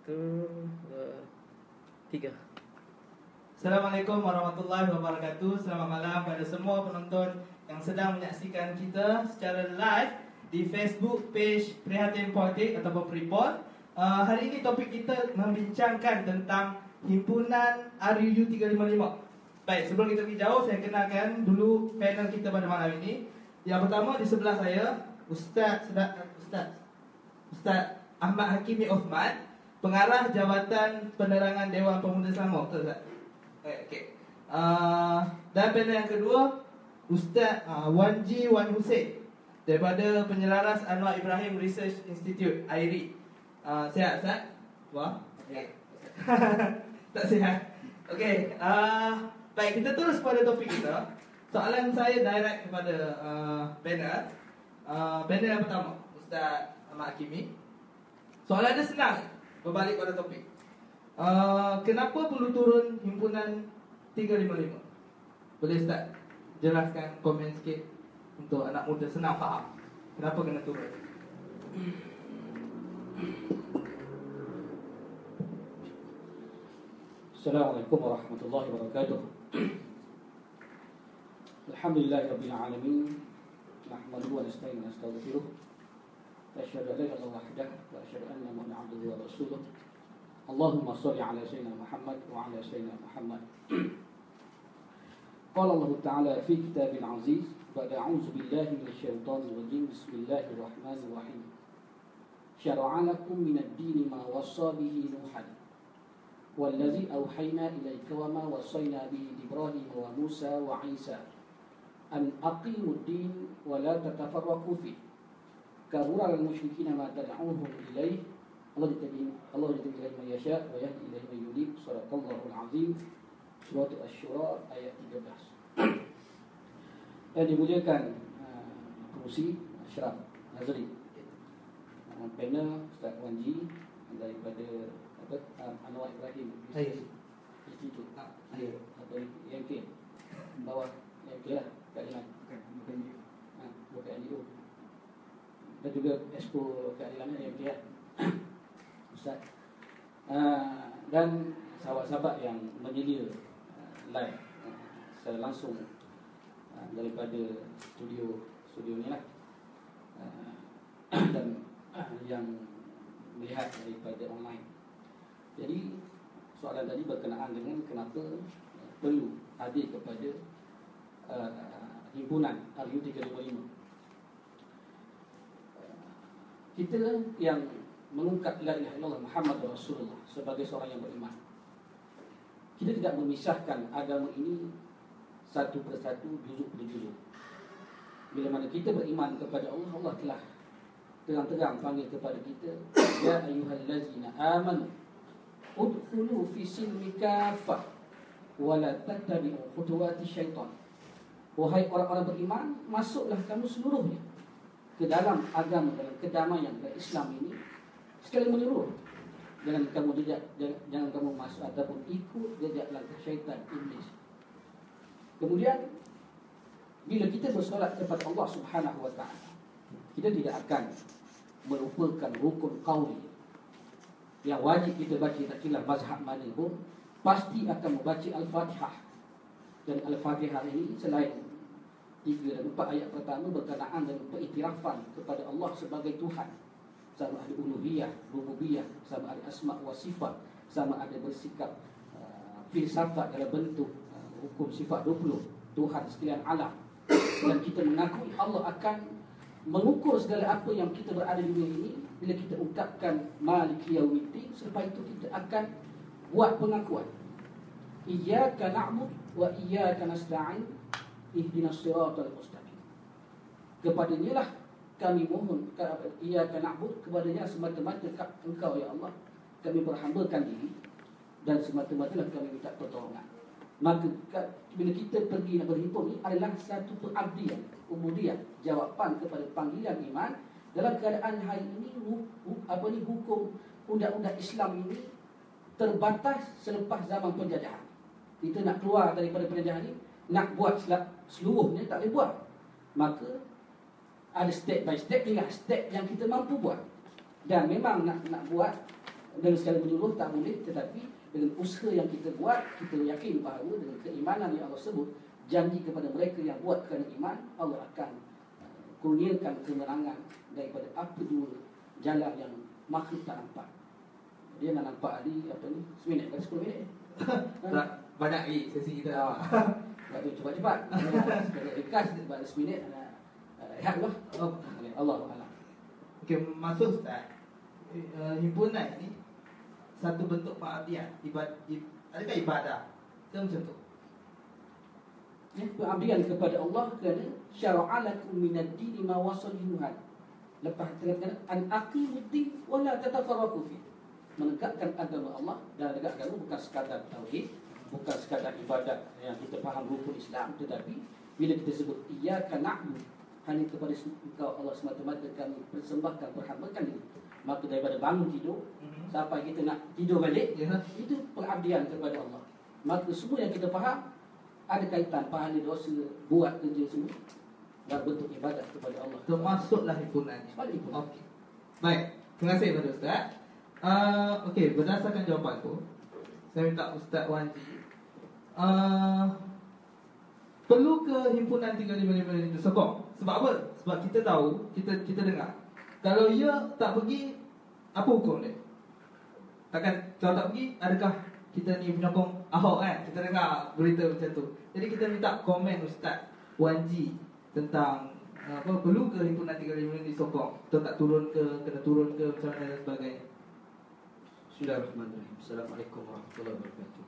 Satu, dua, tiga. Assalamualaikum warahmatullahi wabarakatuh. Selamat malam pada semua penonton yang sedang menyaksikan kita secara live di Facebook page Prihatin Politik ataupun Pripol. Hari ini topik kita membincangkan tentang Himpunan RUU 355. Baik, sebelum kita pergi jauh, saya kenalkan dulu panel kita pada malam ini. Yang pertama di sebelah saya, Ustaz Ahmad Hakimi Osman, Pengarah Jabatan Penerangan Dewan Pemuda Selangor. Betul tak? Okey. Dan panel yang kedua, Ustaz Wan Hussein daripada Penyelaras Anwar Ibrahim Research Institute, AIRI. Sihat Ustaz? Wah. Okay. Tak sihat. Okey. Baik, kita terus pada topik kita. Soalan saya direct kepada panel. Panel yang pertama, Ustaz Ahmad Hakimi. Soalan dia senang. Berbalik pada topik. Kenapa perlu turun Himpunan 355? Boleh Ustaz jelaskan, komen sikit untuk anak muda senang faham kenapa kena turun? Assalamualaikum warahmatullahi wabarakatuh. Alhamdulillahirabbil alamin. Nahmaduhu wa nasta'inu wa nastaghfiruh. Asyhadu an la ilaha illallah wahdahu wa asyhadu anna Muhammadan abduhu wa rasuluh. Allahumma shalli ala sayyidina Muhammad wa ala sayyidina Muhammad. Qala Allah Ta'ala fi kitabil aziz, ba'da a'udzu billahi minasy syaithanir rajim. Bismillahirrahmanirrahim. Syara'a lakum minad dini ma wassa bihi Nuhan wallazi awhayna ilayka wa ma wassayna bihi Ibrahim wa Musa wa Isa an aqimud din wa la tatafarraqu fihi. Kabura al-musyrikina ma tad'uhum ilaih. Allah yahdi ilaih man yasha' wa yahdi ilaih man yunib. Shadaqallahul azim. Surah Asy-Syura ayat 13. Yang dimuliakan pengurusi Ashraf Nazri, panel Ustaz Wan daripada Anwar Ibrahim Institute YMK, bawah YMK lah keadilan, bukan NGO, dan juga Expo Keadilan YMK lah. Ustaz dan sahabat-sahabat yang menyedia live secara langsung daripada studio ni lah, dan yang melihat daripada online. Jadi soalan tadi berkenaan dengan kenapa perlu hadir kepada Himpunan RUU 355. Kita yang mengungkap la ilaha illallah Muhammad Rasulullah sebagai seorang yang beriman, kita tidak memisahkan agama ini satu persatu, juzuk per juzuk. Bila mana kita beriman kepada Allah, Allah telah terang-terang panggil kepada kita, ya ayyuhallazina amanu udkhulu fi silmi kaffah wa la tattabi'u khutuwati syaitan. Wahai orang-orang beriman, masuklah kamu seluruhnya ke dalam agama, dalam kedamaian, dalam Islam ini sekali menyeluruh. Jangan kamu masuk ataupun ikut jejak langkah syaitan, iblis. Kemudian bila kita bersolat kepada Allah Subhanahu wa taala, kita tidak akan melupakan rukun qauli yang wajib kita baca, tak kira mazhab mana pun, pasti akan membaca Al-Fatihah. Dan Al-Fatihah ini selain 3 dan 4 ayat pertama berkenaan dengan pengiktirafan kepada Allah sebagai Tuhan, sama ada uluhiyah, rububiyah, sama ada asma wa sifat, sama ada bersikap filsafat dalam bentuk hukum sifat 20 Tuhan sekalian alam. Dan kita mengakui Allah akan mengukur segala apa yang kita berada di dunia ini. Bila kita ungkapkan Maliki Yaumiddin, selepas itu kita akan buat pengakuan, Iyyaka na'budu wa iyyaka nasta'in ihdinas siratal mustaqim. Kepadanya lah kami mohon, Iyyaka na'budu, kepadanya semata-mata Engkau ya Allah kami berhambakan diri, dan semata-mata lah kami minta pertolongan. Maka bila kita pergi nak berhimpun, ini adalah satu pengabdian, ubudiyah, jawapan kepada panggilan iman. Dalam keadaan hari ini, hukum undang-undang Islam ini terbatas selepas zaman penjajahan. Kita nak keluar daripada penjajahan ini, nak buat seluruhnya tak boleh buat. Maka ada step by step, inilah step yang kita mampu buat. Dan memang nak buat dengan sekali menyuruh tak boleh, tetapi dengan usaha yang kita buat, kita yakin bahawa dengan keimanan yang Allah sebut, janji kepada mereka yang buat kerana iman, Allah akan kurniakan kemenangan daripada apa dua jalan yang makhluk tak nampak. Dia nak nampak ni apa ni, seminit ke 10 minit. Tak banyak lagi sesi kita. Lepas tu cepat-cepat. Sekali ringkas sebab 10 minit rehat lah. Allah Allah. Okey, maksud Ustaz, himpunan ni satu bentuk pengabdian, adakah ibadah? Itu macam tu. Pengabdian kepada Allah kerana syara'a lakum minad dini ma wasal Nuhan. Lepas kata an aqimuddin wa la tatafarraqu fi. Menegakkan agama Allah, dan menegakkan agama bukan sekadar tauhid, bukan sekadar ibadat yang kita faham rukun Islam, tetapi bila kita sebut iyyaka na'budu, hanya kepada Engkau Allah semata-mata kami persembahkan, perhambakan diri. Maka daripada bangun tidur sampai kita nak tidur balik, itu pengabdian kepada Allah. Maka semua yang kita faham ada kaitan pahala dosa, buat kerja semua dan bentuk ibadat kepada Allah. Termasuklah himpunan ni. Okey. Baik, terima kasih kepada Ustaz. Okey, berdasarkan jawapan tu, saya minta Ustaz Wanji, perlu ke himpunan 355 itu sokong? Sebab apa? Sebab kita tahu, kita dengar, kalau ia tak pergi, apa hukum dia? Takkan kalau tak pergi, adakah kita ni penyokong Ahok kan? Kita dengar berita macam tu. Jadi kita minta komen Ustaz Wanji tentang perlu ke himpunan 355 ini disokong atau tak turun ke, kena turun ke, macam mana dan sebagainya. Bismillahirrahmanirrahim. Assalamualaikum warahmatullahi wabarakatuh.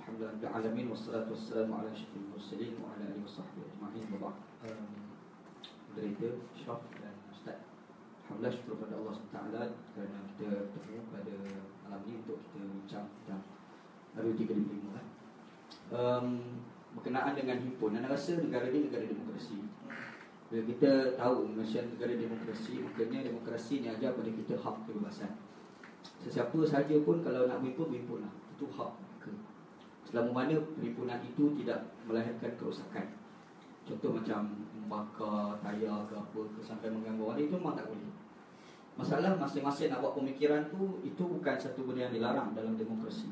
Alhamdulillah alamin, wassalatu wassalamu ala asyrafil mursalin wa ala alihi wasahbihi ajma'in. Moderator Syaf dan Ustaz, alhamdulillah syukur kepada Allah SWT kerana kita bertemu pada malam ini untuk kita bincang tentang RU355 kan. Berkenaan dengan himpun, anda rasa negara ini negara demokrasi. Bila kita tahu Malaysia negara demokrasi, maknanya demokrasi ni ajar pada kita hak kebebasan. Sesiapa sahaja pun kalau nak berhimpun lah, itu hak mereka. Selama mana perhimpunan itu tidak melahirkan kerosakan. Contoh macam membakar tayar ke apa ke, sampai mengganggu orang, itu memang tak boleh. Masalah masing-masing nak buat pemikiran tu, itu bukan satu benda yang dilarang dalam demokrasi.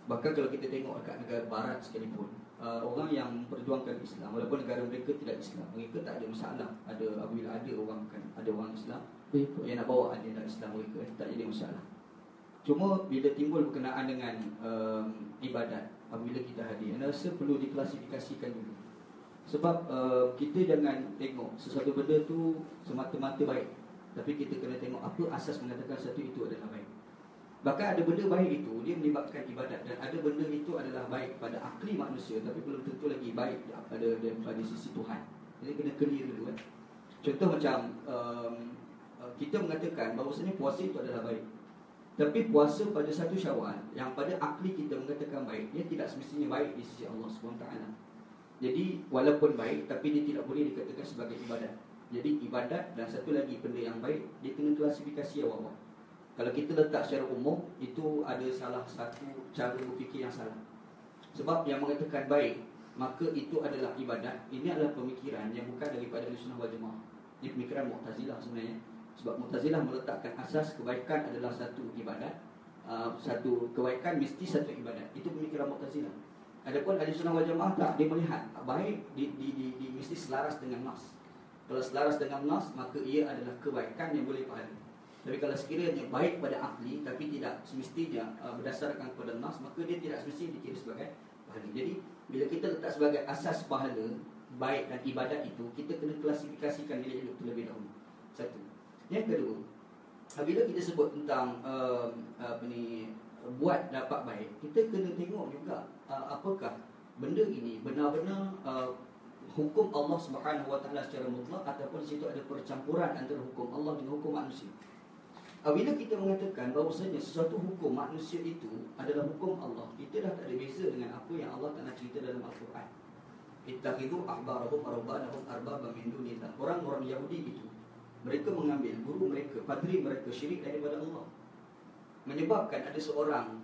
Bahkan kalau kita tengok dekat negara barat sekalipun, orang yang memperjuangkan Islam, walaupun negara mereka tidak Islam, mereka tak ada masalah. Apabila ada orang Islam yang nak bawa agenda Islam mereka, tak jadi masalah. Cuma bila timbul berkenaan dengan ibadat, apabila kita hadir, saya rasa perlu diklasifikasikan dulu. Sebab kita jangan tengok sesuatu benda tu semata-mata baik, tapi kita kena tengok apa asas mengatakan sesuatu itu adalah baik. Bahkan ada benda baik itu dia melibatkan ibadat, dan ada benda itu adalah baik pada akli manusia tapi belum tentu lagi baik daripada sisi Tuhan. Jadi kena clear dulu kan. Contoh macam kita mengatakan bahawasanya puasa itu adalah baik, tapi puasa pada 1 Syawal yang pada akli kita mengatakan baik, dia tidak semestinya baik di sisi Allah SWT. Jadi walaupun baik, tapi dia tidak boleh dikatakan sebagai ibadat. Jadi ibadat dan satu lagi benda yang baik, dia kena klasifikasi awal-awal. Kalau kita letak secara umum, itu ada salah satu cara berfikir yang salah. Sebab yang mengatakan baik, maka itu adalah ibadat, ini adalah pemikiran yang bukan daripada Ahlussunnah wal Jamaah. Ini pemikiran Mu'tazilah sebenarnya. Sebab Mu'tazilah meletakkan asas kebaikan adalah satu ibadat, satu kebaikan mesti satu ibadat. Itu pemikiran Mu'tazilah. Adapun Ahlussunnah wal Jamaah tak, dia melihat baik di mesti selaras dengan nas. Kalau selaras dengan nas, maka ia adalah kebaikan yang boleh pahala. Tapi kalau sekiranya baik pada akli tapi tidak semestinya berdasarkan kepada nas, maka dia tidak semestinya dikira sebagai pahala. Jadi bila kita letak sebagai asas pahala baik dan ibadat itu, kita kena klasifikasikan nilai itu terlebih dahulu. Satu. Yang kedua, bila kita sebut tentang buat dapat baik, kita kena tengok juga apakah benda ini benar-benar hukum Allah Subhanahu Wa Taala secara mutlak, ataupun situ ada percampuran antara hukum Allah dengan hukum manusia. Bila kita mengatakan bahawasanya sesuatu hukum manusia itu adalah hukum Allah, kita dah tak ada beza dengan apa yang Allah Ta'ala cerita dalam Al-Quran. Ittakhidhu ahbarahum wa rubbanahum arbaban min dunillah. Orang-orang Yahudi itu, mereka mengambil guru mereka, padri mereka syirik daripada Allah. Menyebabkan ada seorang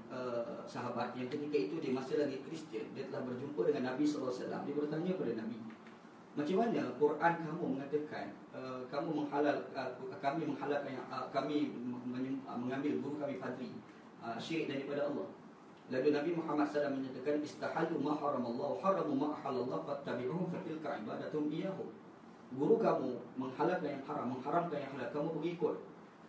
sahabat yang ketika itu dia masih lagi Kristian, dia telah berjumpa dengan Nabi SAW. Dia bertanya kepada Nabi, Macam mana Quran kamu mengatakan kamu kami menghalalkan kami mengambil guru kami padri syirik daripada Allah. Lalu Nabi Muhammad SAW menyatakan istahalu ma haramallahu haramu ma ahallallah fattabi'uhu fatilka ibadatum iyahu. Guru kamu menghalalkan yang haram, mengharamkan yang halal, kamu pergi ikut,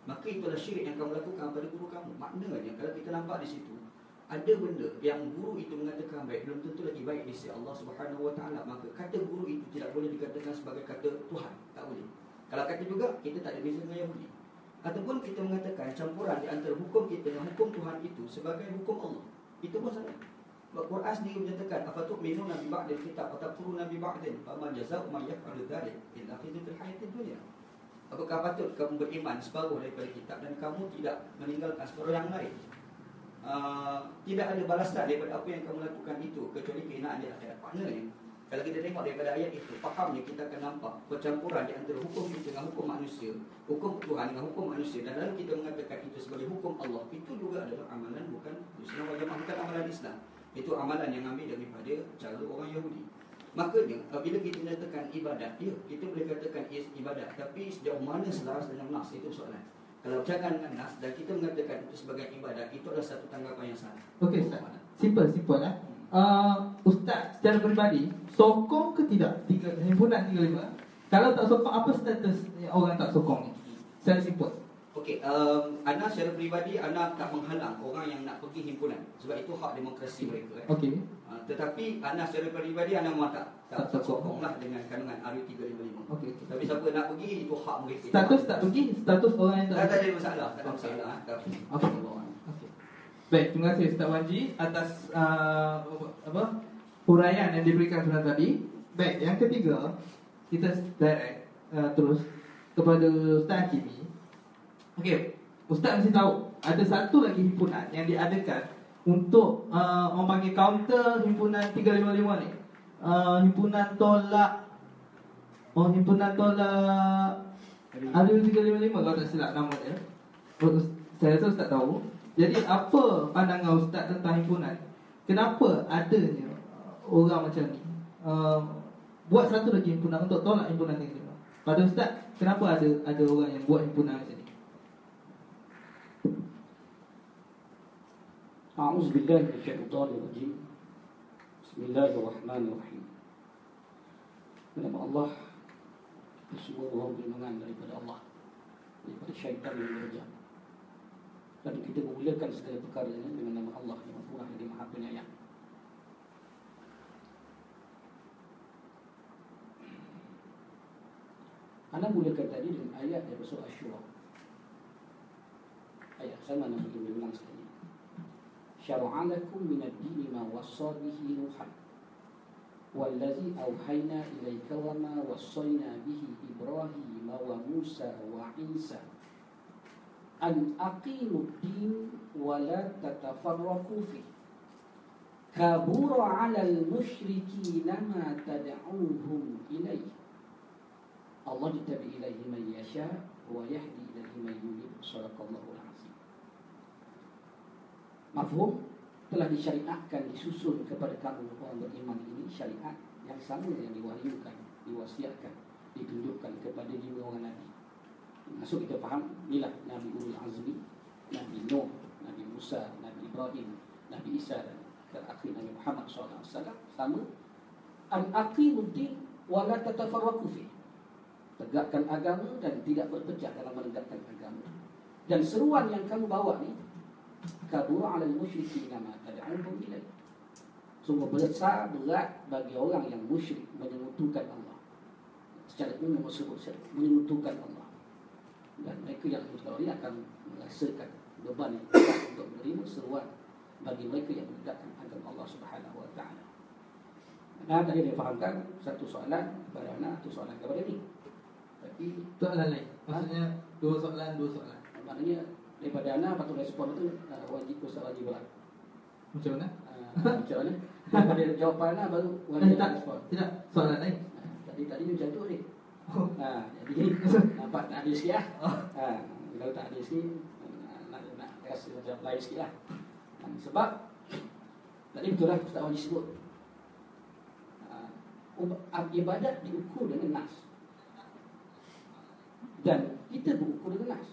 maka itulah syirik yang kamu lakukan pada guru kamu. Maknanya kalau kita nampak di situ ada benda yang guru itu mengatakan baik, belum tentu lagi baik di sisi Allah Subhanahu Wa Taala. Maka kata guru itu tidak boleh dikatakan sebagai kata Tuhan, tak boleh. Kalau kata juga kita tak ada beza dengan Yahudi. Ataupun kita mengatakan campuran di antara hukum kita dengan hukum Tuhan itu sebagai hukum Allah, itu pun salah. Al-Quran sendiri menyatakan afatu'minuna bi ba'dil kitab wa takfuruna bi ba'din fama jazaa'u man yaf'alu dzalik illa khizyun fil hayatid dunya. Apakah patut kamu beriman separuh daripada kitab dan kamu tidak meninggalkan separuh yang lain? Tidak ada balasan daripada apa yang kamu lakukan itu kecuali kehinaan di akhirat. Maknanya kalau kita tengok daripada ayat itu, fahamnya kita akan nampak percampuran di antara hukum kita dengan hukum manusia, hukum Tuhan dengan hukum manusia, dan lalu kita mengatakan itu sebagai hukum Allah. Itu juga adalah amalan bukan Islam wal Jamaah, bukan amalan Islam. Itu amalan yang ambil daripada cara orang Yahudi. Makanya bila kita nyatakan ibadat, ya, kita boleh katakan ibadat, tapi sejauh mana selaras dengan nas, itu soalan. Kalau bercakap dengan nas dan kita mengatakan itu sebagai ibadat, itu adalah satu tanggapan yang salah. Okey Ustaz, simple lah. Ustaz secara peribadi sokong ke tidak himpunan 35? Kalau tak sokong, apa status orang tak sokong ni? Secara simple. Okey, Ana secara peribadi Ana tak menghalang orang yang nak pergi himpunan, sebab itu hak demokrasi mereka. Okey. Tetapi Ana secara peribadi Ana memang tak sokonglah dengan kandungan RU355. Okey. Tapi siapa nak pergi itu hak mereka. Status tak pergi, status orang yang tak ada masalah, tak ada masalah. Okey. Baik, terima kasih Ustaz Wanji atas huraian yang diberikan sebentar tadi. Baik, yang ketiga kita direct terus kepada Ustaz Hakimi. Okey, Ustaz mesti tahu ada satu lagi himpunan yang diadakan untuk orang panggil counter himpunan 355 ni. Himpunan tolak Adil 355 kalau tak silap nama dia. Saya rasa Ustaz tahu. Jadi apa pandangan Ustaz tentang himpunan? Kenapa adanya orang macam ni buat satu lagi himpunan untuk tolak himpunan 355? Pada Ustaz, kenapa ada orang yang buat himpunan macam ni? A'udzubillahi minasyaitonirrajim. Bismillahirrahmanirrahim. Nama Allah, semua mohon perlindungan daripada Allah, daripada syaitan yang berjam. Dan kita memulakan segala perkara ini dengan nama Allah yang Maha lagi Maha Penyayang. Anda mulakan tadi dengan ayat dari surah Asy-Syura. Ayat sama nak kita ulang sekali. Syara'a lakum minad dini ma wassa bihi Nuhan wallazi awhayna ilaika wa ma wassayna bihi Ibrahim wa Musa wa Isa an aqimud din wa la tatafarraqu fi kabura 'alal musyrikina ma tad'uuhum ilayhi Allah yahdi ilaihi man yasha wa yahdi ilaihi man yunib. Shadaqallahu al-azim. Mafhum, telah disyariatkan, disusun kepada kamu orang beriman ini syariat yang sama yang diwahyukan, diwasiatkan, ditunjukkan kepada 5 orang nabi. Masuk kita faham, inilah Nabi Ulul Azmi, Nabi Nuh, Nabi Musa, Nabi Ibrahim, Nabi Isa dan terakhir Nabi Muhammad SAW. Sama, an-aqimuddin wa la tatafarraqu fi. Tegakkan agama dan tidak berpecah dalam menegakkan agama. Dan seruan yang kamu bawa ni, kabura 'alal musyrikin ma tad'uhum ilaihi. Sungguh besar berat bagi orang yang musyrik menyekutukan Allah. Secara umum sebut menyekutukan Allah. Dan mereka yang menyekutukan Allah akan merasakan beban yang berat untuk menerima seruan bagi mereka yang menegakkan agama Allah Subhanahu Wa Taala. Nah, tadi dia fahamkan satu soalan kepada anak, satu soalan kepada ni. Tapi soalan lain. Maksudnya dua soalan. Maknanya daripada anak patut respon tu wajib wajib lah. Macam mana? Macam mana? Daripada jawapan anak baru wajib respon. Tidak, soalan lain. Tadi macam tu ni. Jadi nampak tak ada sikit lah. Kalau tak ada sikit nak rasa macam lain sikit lah. Sebab tadi betul lah Ustaz Wajib sebut ibadat diukur dengan nas. Dan kita berukur dengan nas.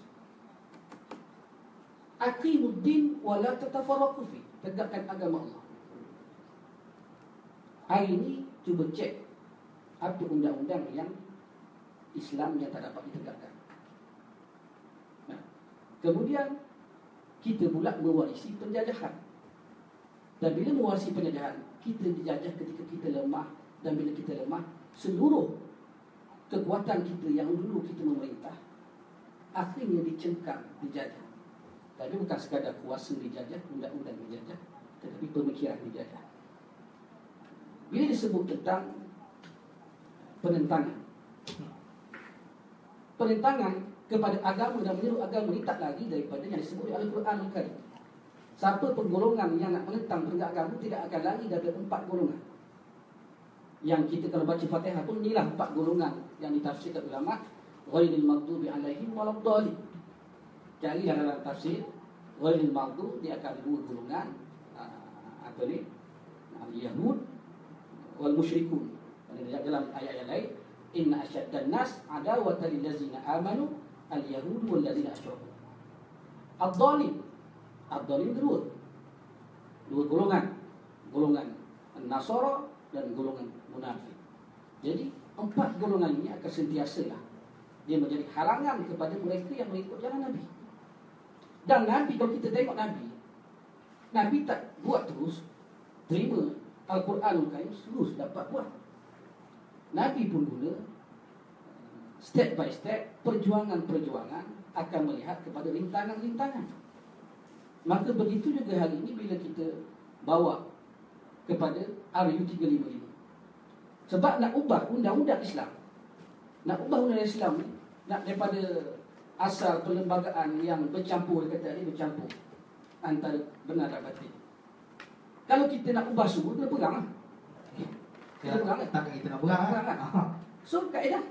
Aqimuddin wa la tatafarraqu fi. Tegakkan agama Allah. Hari ini cuba cek apa undang-undang yang Islam yang tak dapat ditegakkan. Nah, kemudian kita pula mewarisi penjajahan. Dan bila mewarisi penjajahan, kita dijajah ketika kita lemah. Dan bila kita lemah, seluruh kekuatan kita yang dulu kita memerintah akhirnya dicengkam, dijajah. Tapi bukan sekadar kuasa dijajah, undang-undang dijajah, tetapi pemikiran dijajah. Bila disebut tentang penentangan kepada agama dan menyeru agama ini tak lagi daripada yang disebut oleh Al-Quran Al-Karim. Siapa penggolongan yang nak menentang penegak agama tidak akan lari daripada 4 golongan. Yang kita kalau baca Fatihah pun inilah 4 golongan yang ditafsirkan ulama, ghairil maghdubi alaihim waladdallin. Cari dalam tafsir ghairil maghdub dia akan 2 golongan, al-yahud wal musyrikun. Dalam ayat yang lain, inna asyaddan nas adawatan lil ladzina amanu al-yahud wal ladzina asyraku. Ad-dhalin kedua 2 golongan, golongan Nasara dan golongan munafik. Jadi 4 golongan ini akan sentiasalah dia menjadi halangan kepada mereka yang mengikut jalan Nabi. Dan Nabi, kalau kita tengok Nabi tak buat terus terima Al-Quranul Karim terus dapat buat. Nabi pun guna step by step, perjuangan-perjuangan akan melihat kepada rintangan-rintangan. Maka begitu juga hal ini bila kita bawa kepada RU355. Sebab nak ubah undang-undang Islam, nak ubah undang-undang Islam ni, nak daripada asal perlembagaan yang bercampur, kata ni bercampur antara benar dan batil. Kalau kita nak ubah semua, kena perang lah. Kita perang kan? Takkan kita nak perang kan? So kaedah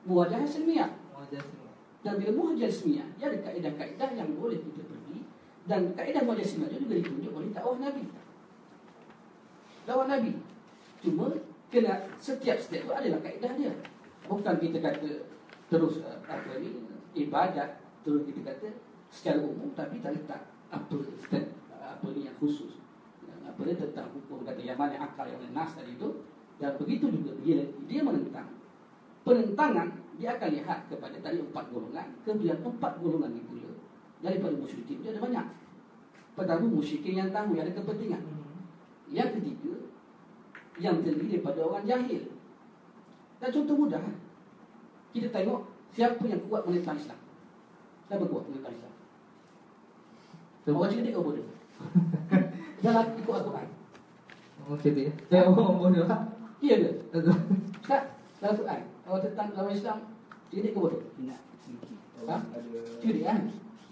muwajahah silmiah. Dan bila muwajahah silmiah, dia ada kaedah-kaedah yang boleh kita pergi. Dan kaedah muwajahah silmiah juga ditunjuk oleh dakwah Nabi. Dakwah Nabi. Cuma kena setiap step tu adalah kaedah dia. Bukan kita kata terus ibadat, terus kita kata secara umum, tapi tak letak apa ni yang khusus. Apa dia tentang hukum, kata yang mana akal, yang mana nas tadi itu. Dan begitu juga dia menentang. Penentangan dia akan lihat kepada tadi 4 golongan. Kemudian 4 golongan ini pula daripada musyrikin dia ada banyak. Pertama, musyrikin yang tahu, yang ada kepentingan. Yang ketiga, yang terdiri daripada orang jahil. Dan contoh mudah, kita tengok siapa yang kuat menentang Islam. Siapa kuat menentang Islam? Orang cerdik ke bodoh? Dalam ikut Al-Quran. Orang cerdik. Orang bodoh. Iya ke? Tak? Dalam Al-Quran, orang tentang lawan Islam cerdik ke bodoh? Tidak. Ha? Cerdik kan?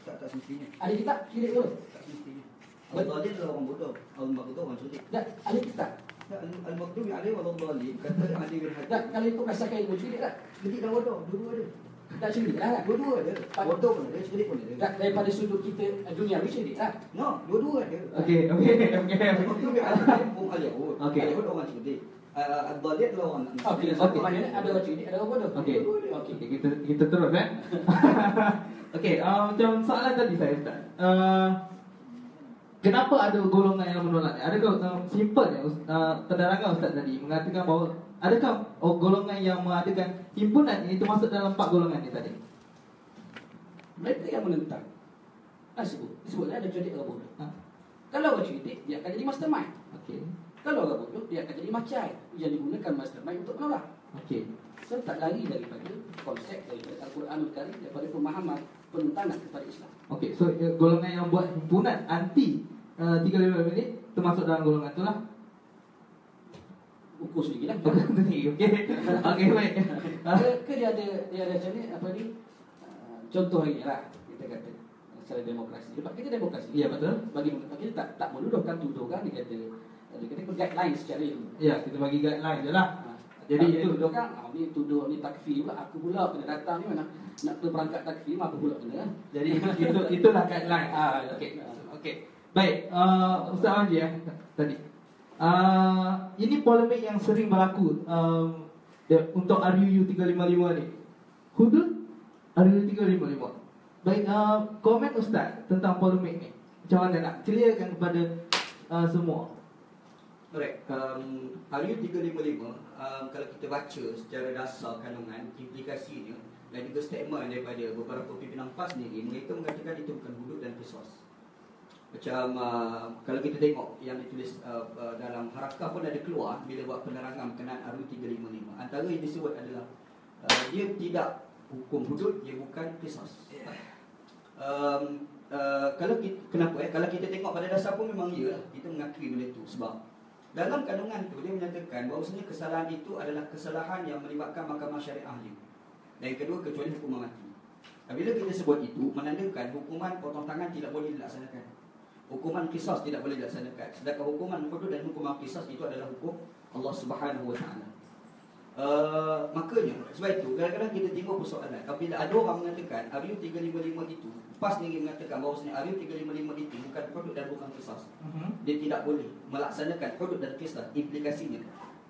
Tak semestinya. Ada kitab cerdik ke bodoh? Tak semestinya. Al-Dhalin adalah orang bodoh. Al-Maghdub orang cerdik. Tak, ada kitab. Al-Maghdub alaihim wal-dhalin kata Ali bin Tak, Hatim. kalau ikut kasar ilmu cerdik tak? Cerdik dan bodoh, dua-dua ada. Tak cerdik lah kan? Dua-dua ada. Bodoh pun ada, cerdik pun ada. Tak, daripada sudut kita dunia cerdik tak? No, dua-dua ada. Okey. Al-Maghdub alaihim wal-yahud. Okey. Al-yahud orang cerdik. Al-Dhalin adalah orang Okey, maknanya ada orang cerdik, ada orang bodoh. Okey. Kita terus kan. Okey, macam soalan tadi saya Ustaz. Kenapa ada golongan yang menolak? Adakah simple penerangan Ustaz tadi mengatakan bahawa adakah golongan yang mengadakan himpunan ini termasuk dalam 4 golongan ini tadi? Mereka yang menentang. Disebutlah ada cerdik orang bodoh. Kalau orang cerdik, dia akan jadi mastermind. Okey. Kalau orang bodoh, dia akan jadi macai yang digunakan mastermind untuk menolak. Okey. So tak lari daripada konsep daripada Al-Quranul Karim, daripada pemahaman penentangan kepada Islam. Okey, so golongan yang buat himpunan anti 35 minit termasuk dalam golongan itulah. Ukur sendiri lah. Okey. Okey, baik. Ke dia ada macam ni, apa ni, contoh hari lah kita kata secara demokrasi. Sebab kita demokrasi. Ya, betul. Bagi kita tak menuduhkan tuduhkan, dia kata guideline secara ilmu. Ya, kita bagi guideline je lah. Jadi itu tuduhkan, ni tuduh ni takfir pula, aku pula kena datang ni mana nak berperangkat takfir, apa pula kena. Jadi itulah guideline. Okey. Okey. Baik, Ustaz Anji tadi. Ini polemik yang sering berlaku untuk RUU 355 ni. Hudud RUU 355. Baik, komen Ustaz tentang polemik ni. Macam mana nak clearkan kepada semua? Alright, RUU 355 kalau kita baca secara dasar kandungan, implikasinya dan juga statement daripada beberapa pimpinan PAS sendiri, mereka mengatakan itu bukan hudud dan qisas. Macam kalau kita tengok yang ditulis dalam harakah pun ada keluar bila buat penerangan berkenaan RUU 355. Antara yang disebut adalah dia tidak hukum hudud, dia bukan qisas. Kalau kita, kenapa kalau kita tengok pada dasar pun memang ya, kita mengakui benda itu sebab dalam kandungan itu dia menyatakan bahawasanya kesalahan itu adalah kesalahan yang melibatkan mahkamah syariah dia. Dan yang kedua, kecuali hukuman mati. Bila kita sebut itu, menandakan hukuman potong tangan tidak boleh dilaksanakan. Hukuman qisas tidak boleh dilaksanakan. Sedangkan hukuman hudud dan hukuman qisas itu adalah hukum Allah Subhanahu Wa Taala. Makanya sebab itu kadang-kadang kita tengok persoalan apabila ada orang mengatakan RUU 355 itu, PAS sendiri mengatakan bahawasanya RUU 355 itu bukan hudud dan bukan qisas. Dia tidak boleh melaksanakan hudud dan qisas implikasinya.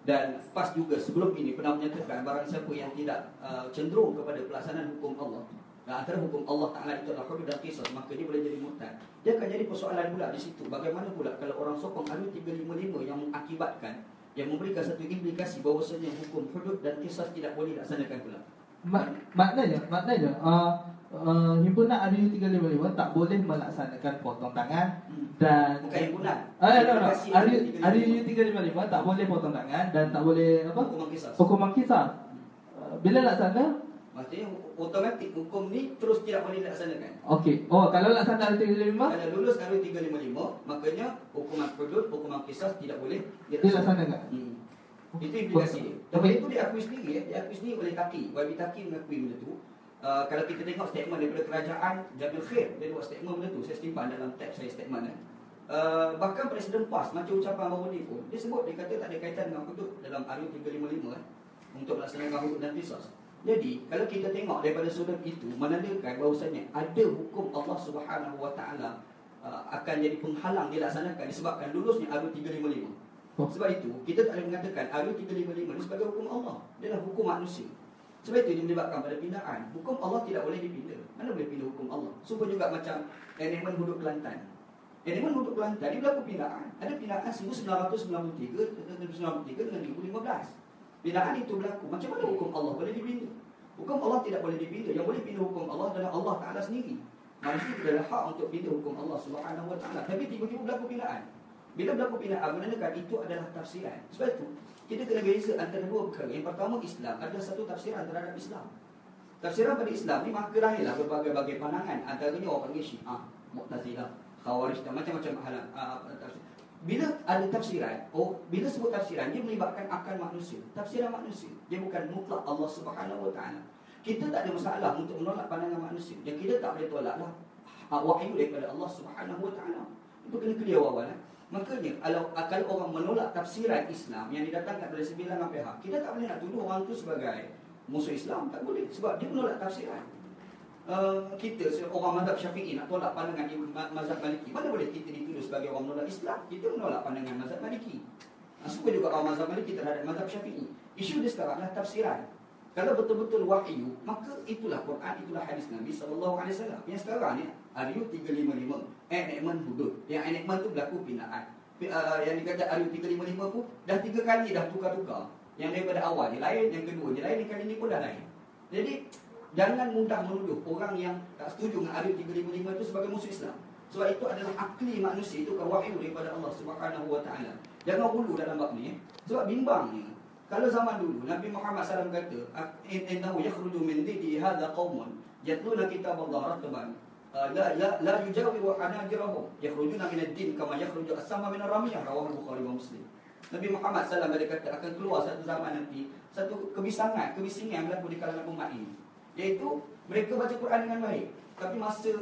Dan PAS juga sebelum ini pernah menyatakan barang siapa yang tidak cenderung kepada pelaksanaan hukum Allah, dan antara hukum Allah Ta'ala itu adalah hudud dan qisas, maka dia boleh jadi murtad. Dia akan jadi persoalan pula di situ. Bagaimana pula kalau orang sokong RUU 355 yang mengakibatkan, yang memberikan satu implikasi bahawasanya hukum hudud dan qisas tidak boleh dilaksanakan pula. Maknanya himpunan RUU 355 tak boleh melaksanakan potong tangan dan bukan himpunan. RUU 355 tak boleh potong tangan dan tak boleh apa? Hukuman qisas. Bila laksana? Maksudnya automatik hukum ni terus tidak boleh dilaksanakan. Okey. Oh, kalau laksana RUU 355, kalau lulus RUU 355, makanya hukuman hudud, hukuman qisas tidak boleh dilaksanakan. Itu implikasi dia. Dan itu diakui sendiri diakui sendiri oleh Taqi. YB Taqi mengakui benda tu. Kalau kita tengok statement daripada kerajaan Jamil Khair, dia buat statement benda tu. Saya simpan dalam tab saya statement bahkan Presiden PAS macam ucapan baru ni pun dia sebut, dia kata tak ada kaitan dengan hudud dalam RUU 355 untuk melaksanakan hudud dan qisas. Jadi kalau kita tengok daripada sudut itu, menandakan bahawasanya ada hukum Allah Subhanahu Wa Taala akan jadi penghalang dilaksanakan disebabkan lulusnya RUU 355. Sebab itu kita tak boleh mengatakan RUU 355 ini sebagai hukum Allah. Dia adalah hukum manusia. Sebab itu dia menyebabkan pada pindaan. Hukum Allah tidak boleh dipindah. Mana boleh pindah hukum Allah? Supaya juga macam Enactment Hudud Kelantan. Enactment Hudud Kelantan dia berlaku pindaan. Ada pindaan 1993 dengan 2015. Pindaan itu berlaku. Macam mana hukum Allah boleh dipindah? Hukum Allah tidak boleh dipindah. Yang boleh pindah hukum Allah adalah Allah Ta'ala sendiri. Manusia tidak ada hak untuk pindah hukum Allah Subhanahu Wa Taala. Tapi tiba-tiba berlaku pindaan. Bila berlaku pindaan, menandakan itu adalah tafsiran. Sebab itu kita kena beza antara dua perkara. Yang pertama, Islam ada satu tafsiran terhadap Islam. Tafsiran pada Islam ni maka lahirlah berbagai-bagai pandangan. Antaranya orang panggil Syiah, Mu'tazilah, Khawarij dan macam-macam tafsir. Bila ada tafsiran, bila sebut tafsiran, dia melibatkan akal manusia. Tafsiran manusia, dia bukan mutlak Allah Subhanahu Wa Taala. Kita tak ada masalah untuk menolak pandangan manusia. Yang kita tak boleh tolaklah wahyu daripada Allah Subhanahu Wa Taala. Itu kena clear awal. Makanya kalau orang menolak tafsiran Islam yang didatangkan dari sebilangan pihak, kita tak boleh nak tuduh orang itu sebagai musuh Islam. Tak boleh, sebab dia menolak tafsiran. Kita orang mazhab Syafi'i nak tolak pandangan mazhab Maliki, mana boleh kita dituduh sebagai orang menolak Islam? Kita menolak pandangan mazhab Maliki. Supaya juga orang mazhab Maliki terhadap mazhab Syafi'i. Isu dia sekarang adalah tafsiran. Kalau betul-betul wahyu, maka itulah Quran, itulah hadis Nabi SAW. Yang sekarang ni RUU 355, enactment hudud. Yang enactment tu berlaku pindaan. Yang dikata RUU 355 pun dah 3 kali dah tukar-tukar. Yang daripada awal dia lain, yang kedua dia lain, yang kali ni pun dah lain. Jadi jangan mudah menuduh orang yang tak setuju dengan RUU 355 itu sebagai musuh Islam. Sebab itu adalah akli manusia, itu kan wahyu daripada Allah Subhanahu Wa Taala. Jangan hulu dalam bab ni. Sebab bimbangnya, kalau zaman dulu Nabi Muhammad SAW kata, innahu yakhruju min didi hadha qaumun yatluna kitab Allah ratban la yujawiru hanajirahum yakhrujuna min ad-din kama yakhruju as-sama min ar-ramiyah, rawahu Bukhari wa Muslim. Nabi Muhammad SAW dia kata akan keluar satu zaman nanti satu kebisingan yang berlaku di kalangan umat ini, iaitu mereka baca Quran dengan baik, tapi masa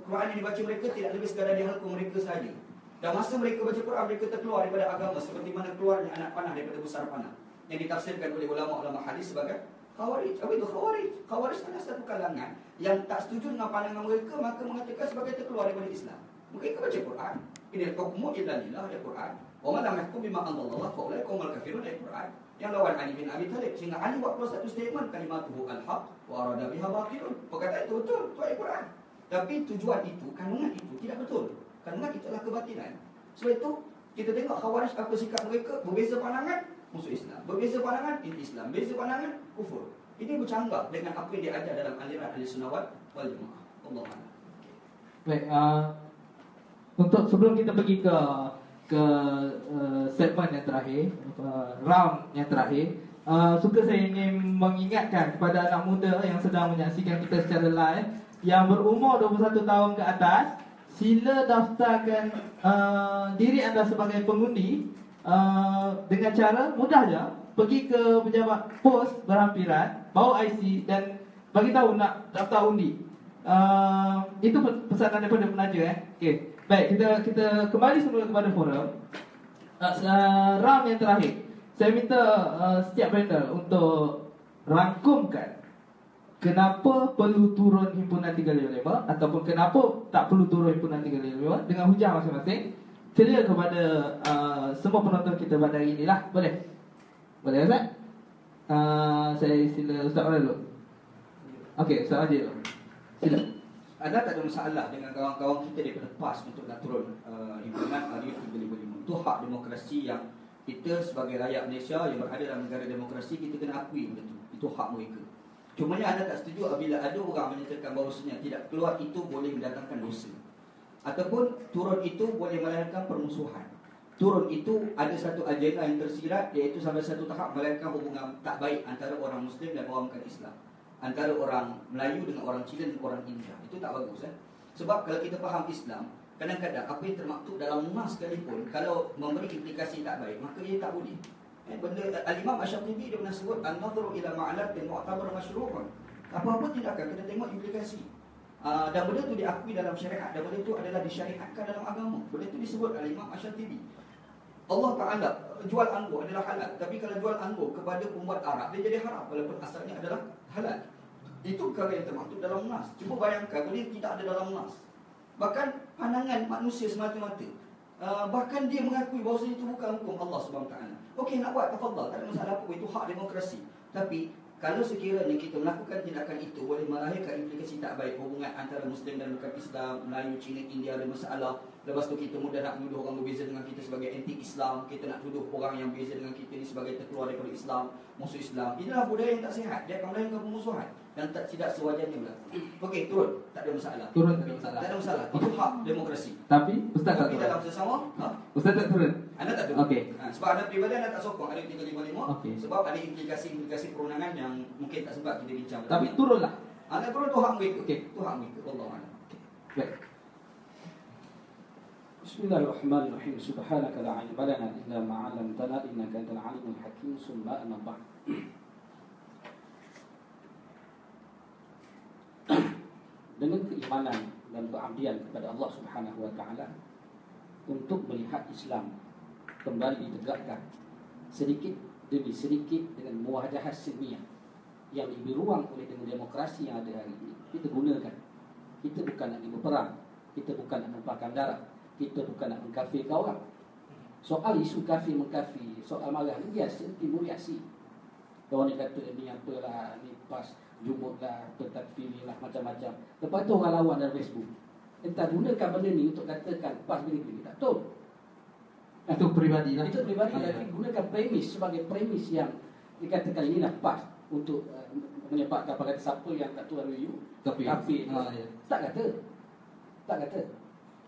Quran yang dibaca mereka tidak lebih sekadar di halqum mereka sahaja. Dan masa mereka baca Quran, mereka terkeluar daripada agama seperti mana keluarnya anak panah daripada pusar panah, yang ditafsirkan oleh ulama-ulama hadis sebagai Khawarij. Apa itu Khawarij? Khawarij adalah satu kalangan yang tak setuju dengan pandangan mereka, maka mengatakan sebagai terkeluar daripada Islam. Mereka baca Quran, ini hukmu illa lillah, ada Quran. Wa man lam yahkum bima anzalallah fa ulaika humul kafirun, ayat Quran. Yang lawan Ali bin Abi Thalib, sehingga Ali buat satu statement, kalimatuhu al-haq wa arada biha batilun. Perkataan itu betul, itu ayat Quran. Tapi tujuan itu, kandungan itu tidak betul. Kandungan itu adalah kebatilan. Sebab itu kita tengok Khawarij apa sikap mereka, berbeza pandangan musuh Islam, berbeza pandangan Islam, berbeza pandangan kufur. Ini bercanggah dengan apa yang diajar dalam aliran Ahlussunnah wal Jamaah. Allahu a'lam. Baik, untuk sebelum kita pergi ke segmen yang terakhir, round yang terakhir, suka saya ingin mengingatkan kepada anak muda yang sedang menyaksikan kita secara live, yang berumur 21 tahun ke atas, sila daftarkan diri anda sebagai pengundi dengan cara mudah je. Pergi ke pejabat pos berhampiran, bawa IC dan bagi tahu nak daftar undi. Itu pesanan daripada penaja. Okey. Baik, kita kembali semula kepada forum. Round yang terakhir, saya minta setiap panel untuk rangkumkan kenapa perlu turun himpunan 355 ataupun kenapa tak perlu turun himpunan 355 dengan hujah masing-masing. Clear kepada semua penonton kita pada hari inilah. Boleh? Boleh Ustaz? Saya sila Ustaz mana dulu? Okey, Ustaz Majid dulu. Sila. Anda tak ada masalah dengan kawan-kawan kita daripada PAS untuk nak turun himpunan RU355. Itu hak demokrasi yang kita sebagai rakyat Malaysia yang berada dalam negara demokrasi, kita kena akui benda itu. Itu hak mereka. Cumanya anda tak setuju apabila ada orang menyatakan bahawasanya tidak keluar itu boleh mendatangkan dosa, ataupun turun itu boleh melahirkan permusuhan. Turun itu ada satu agenda yang tersirat, iaitu sampai satu tahap melahirkan hubungan tak baik antara orang Muslim dan orang bukan Islam, antara orang Melayu dengan orang Cina dan orang India. Itu tak bagus. Sebab kalau kita faham Islam, kadang-kadang apa yang termaktub dalam nas sekalipun, kalau memberi implikasi tak baik, maka ia tak boleh. Benda Al-Imam Asy-Syatibi dia pernah sebut an-nadhru ila ma'alat dan mu'tabar masyru'un. Apa-apa tindakan kena tengok implikasi. Dan benda itu diakui dalam syariat, dan benda itu adalah disyariatkan dalam agama. Benda itu disebut Al-Imam Asy-Syatibi. Allah Ta'ala jual anggur adalah halal, tapi kalau jual anggur kepada pembuat arak, dia jadi haram walaupun asalnya adalah halal. Itu perkara yang termaktub dalam nas. Cuba bayangkan kalau dia tidak ada dalam nas, bahkan pandangan manusia semata-mata, bahkan dia mengakui bahawa itu bukan hukum Allah SWT. Okey, nak buat, tafadhal, tak ada masalah apa, itu hak demokrasi. Tapi kalau sekiranya kita melakukan tindakan itu boleh melahirkan implikasi tak baik, hubungan antara Muslim dan bukan Islam, Melayu, Cina, India ada masalah. Lepas tu kita mudah nak menuduh orang berbeza dengan kita sebagai anti-Islam. Kita nak tuduh orang yang berbeza dengan kita ni sebagai terkeluar daripada Islam, musuh Islam. Inilah budaya yang tak sihat. Dia akan melahirkan permusuhan dan tidak sewajarnya berlaku. Okey, turun, tak ada masalah. Turun tak ada masalah. Tak ada masalah. Itu hak demokrasi. Tapi Ustaz tak Tapi turun. dalam sesama, Ustaz tak turun. anda tak turun. Okey. Sebab anda peribadi anda tak sokong ada 355. Okey. Sebab ada implikasi perundangan yang mungkin tak sempat kita bincang. Tapi turunlah. anda turun tu hak mereka. Okey. Itu hak mereka. Wallahualam. Baik. Bismillahirrahmanirrahim. Subhanaka la ilma lana illa ma 'allamtana innaka antal alimul hakim. Summa amma ba'd. Dengan keimanan dan pengabdian kepada Allah Subhanahu wa taala untuk melihat Islam kembali ditegakkan sedikit demi sedikit dengan muwajahah silmiah yang diberi ruang oleh dengan demokrasi yang ada hari ini, kita gunakan. Kita bukan nak berperang, kita bukan nak menumpahkan darah, kita bukan nak mengkafirkan orang. Soal isu kafir mengkafir, soal marah ni biasa, timbul reaksi. Orang ni kata ni apalah, ni pas jumut lah, bertakfiri lah, macam-macam. Lepas tu orang lawan dalam Facebook. Entah gunakan benda ni untuk katakan pas begini-begini. Tak betul. Itu peribadi lah. Itu peribadi, tapi gunakan premis sebagai premis yang dikatakan inilah pas untuk menyebabkan pada siapa yang tak tahu RU kafir. Ya. Tak kata. Tak kata.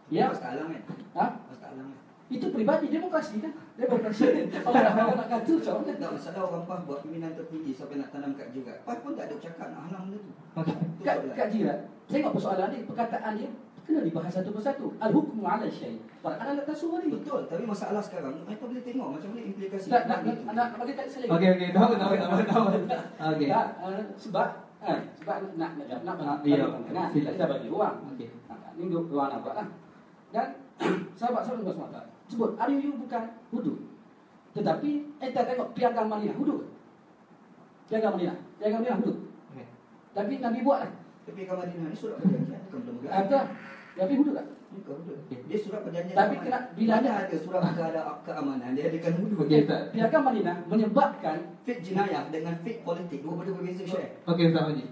Ya, Ya. masalah kan? Ha? Masalah kan? Itu peribadi, demokrasi kan? Demokrasi. Orang nak kata macam mana? Tak masalah orang PAS buat pimpinan tertinggi sampai nak tanam kat jirat. PAS pun tak ada cakap nak halang benda tu. Itu soalan. Kak Jirat, tengok persoalan dia, perkataan dia kena dibahas satu persatu. Al-hukmu 'ala syai'. Pada alat tasawwur ni. Betul, tapi masalah sekarang mereka boleh tengok macam mana implikasi Nak itu. bagi tak selagi. Okey, tahu. Okey. Sebab nak iya. kita dah bagi ruang. Okey. Ini ruang nampak lah. Dan sahabat-sahabat Allah SWT sebut RU bukan hudud. Tetapi kita tengok piagam Madinah hudud. Piagam Madinah hudud. Okey. Tapi Nabi buat lah. Tapi kalau Madinah ni surat perjanjian bukan belum Ada. Tapi hudud tak? Bukan betul. Dia surat perjanjian. Tapi keamanan. kena bila Mana ada surat keamanan dia adakan hudud. Okey, Piagam Madinah menyebabkan Fake jenayah dengan fake politik dua benda berbeza, Syekh. Okey Ustaz Haji.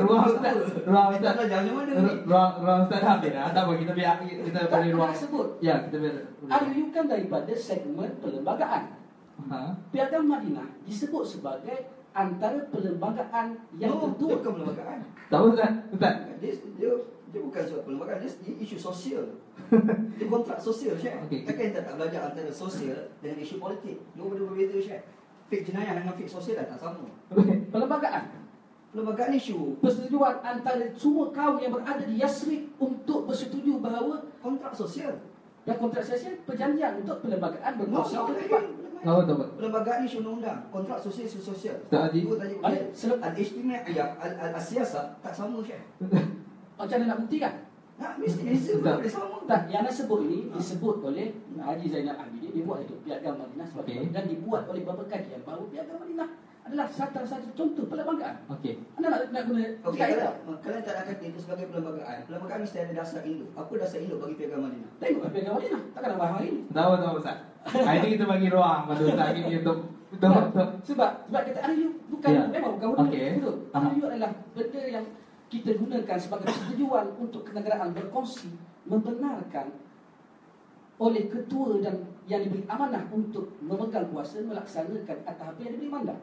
ruang Ustaz Kita belajar macam mana ni? ruang Ustaz dah habis dah. Tak apa, kita biar kita beri ruang. sebut. Ya, kita biar. Rujukan daripada segmen perlembagaan. Ha. Piagam Madinah disebut sebagai antara perlembagaan yang Dia tertua. bukan perlembagaan. Tahu Ustaz? Ustaz. Dia bukan suatu perlembagaan, dia isu sosial. Dia kontrak sosial, Syekh. Okey. Takkan kita tak belajar antara sosial dengan isu politik. Dua benda berbeza, Syekh. Fake jenayah dengan fake sosial dah tak sama. Perlembagaan, Perlembagaan isu persetujuan antara semua kaum yang berada di Yasrib untuk bersetuju bahawa kontrak sosial. dan kontrak sosial perjanjian untuk perlembagaan berkongsi No, kehidupan. Tahu tahu. Perlembagaan isu undang-undang, kontrak sosial isu sosial. Ustaz Haji. Dua tajuk Baik, berbeza. Al-ijtimaiyah, al-siyasah tak sama, Syekh. Macam mana nak buktikan? Mesti beza pun boleh sama. Tak, yang nak sebut ini disebut oleh Haji Zainal Abidin. Dia buat itu Piagam Madinah sebagai Okey. dan dibuat oleh beberapa kajian bahawa Piagam Madinah adalah satu contoh perlembagaan. Okey. Anda nak guna Okey, kaedah. kalau tak nak kata itu sebagai perlembagaan, perlembagaan mesti ada dasar induk. Apa dasar induk bagi Piagam Madinah? Tengok Piagam Madinah. Takkan nak faham hari ini. Tahu Ustaz. Hari ni kita bagi ruang pada Ustaz ini untuk Sebab kata RU bukan Ya. memang bukan benda Okey. itu. Aha. RU adalah benda yang kita gunakan sebagai persetujuan untuk kenegaraan berkongsi membenarkan oleh ketua dan yang diberi amanah untuk memegang kuasa melaksanakan atas apa yang diberi mandat.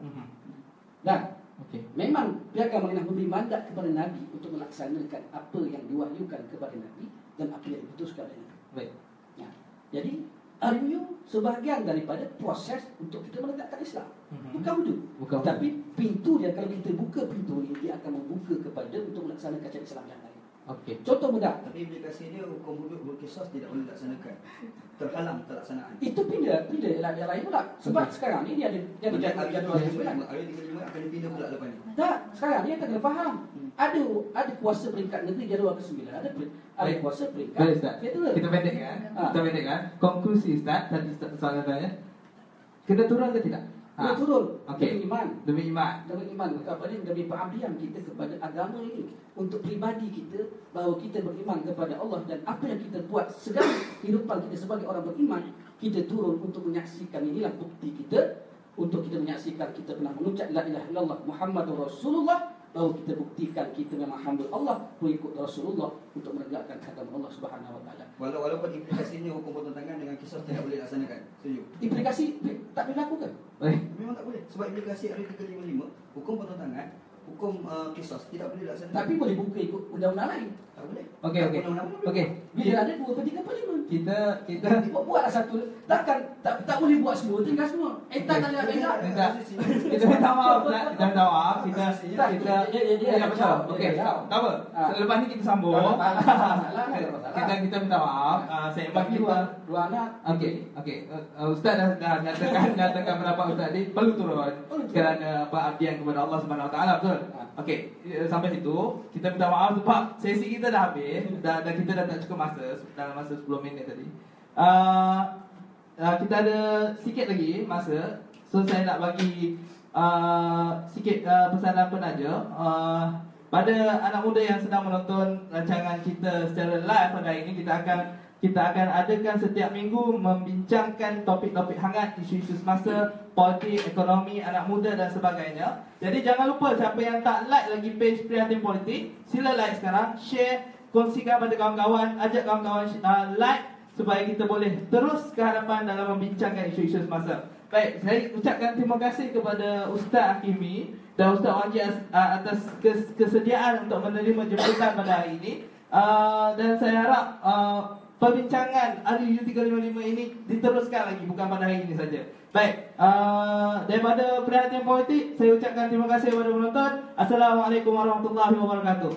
Dan Okey. memang Piagam Madinah memberi mandat kepada Nabi untuk melaksanakan apa yang diwahyukan kepada Nabi dan apa yang diputuskan oleh Nabi. Baik. Ya. Jadi RU sebahagian daripada proses untuk kita menegakkan Islam. Bukan wujud. Bukan. Tapi pintu dia, kalau kita buka pintu ni, dia akan membuka kepada untuk melaksanakan syariat Islam yang lain. Okey. Contoh mudah. Tapi implikasi dia hukum hudud berkisas tidak boleh dilaksanakan. Terhalang pelaksanaan. Itu pindah yang lain pula. Sebab sekarang ni dia ada jadual yang sebenar. Hari 35 akan dipindah pula lepas ni. Tak, sekarang ni kita kena faham. Ada kuasa peringkat negeri jadual ke-9, ada kuasa peringkat Baik Ustaz. federal. Kita pendekkan. Ha. Kita pendekkan. Konklusi Ustaz tadi soalan tanya. Kena turun ke tidak? Kena turun. Okey. Demi iman. Demi iman. Demi pengabdian kita kepada agama ini, untuk pribadi kita, bahawa kita beriman kepada Allah dan apa yang kita buat segala kehidupan kita sebagai orang beriman, kita turun untuk menyaksikan. Inilah bukti kita untuk kita menyaksikan kita pernah mengucap la ilaha illallah Muhammadur Rasulullah, bahawa kita buktikan kita memang hamba Allah, mengikut Rasulullah untuk menegakkan agama Allah Subhanahu wa taala. Walaupun implikasinya hukum potong tangan dengan kisah tidak boleh dilaksanakan. Setuju? Implikasi tak boleh lakukan. Baik. Memang tak boleh. Sebab implikasi RU 355, hukum potong tangan, hukum kisah tidak boleh dilaksanakan. Tapi boleh buka ikut undang-undang lain. Tak boleh. Okey okey. Undang-undang pun boleh. Okey. Bila ada 2/3/5. Kita Buatlah satu. Tak boleh buat semua, tinggal semua. Tak ada benda. kita minta maaf Ustaz. Kita minta maaf. Kita ya betul. Okey. Tak apa. Selepas ni kita sambung. Kita minta maaf. Seimbang kita. Dua anak. Okey. Ustaz dah nyatakan pendapat Ustaz ni perlu turun kerana pengabdian kepada Allah Subhanahu Wa Taala, betul? Okey, sampai situ kita minta maaf sebab sesi kita dah habis dan kita dah tak cukup masa dalam masa 10 minit tadi. Kita ada sikit lagi masa, so saya nak bagi sikit pesanan penaja pada anak muda yang sedang menonton rancangan kita secara live pada hari ini. Kita akan adakan setiap minggu membincangkan topik-topik hangat, isu-isu semasa, politik, ekonomi, anak muda dan sebagainya. Jadi jangan lupa, siapa yang tak like lagi page Prihatin Politik, sila like sekarang, share, kongsikan pada kawan-kawan, ajak kawan-kawan like supaya kita boleh terus ke hadapan dalam membincangkan isu-isu semasa. Baik, saya ucapkan terima kasih kepada Ustaz Hakimi dan Ustaz Wanji atas kesediaan untuk menerima jemputan pada hari ini. Dan saya harap perbincangan RU 355 ini diteruskan lagi, bukan pada hari ini saja. Baik, daripada Perhatian Politik, saya ucapkan terima kasih kepada penonton. Assalamualaikum warahmatullahi wabarakatuh.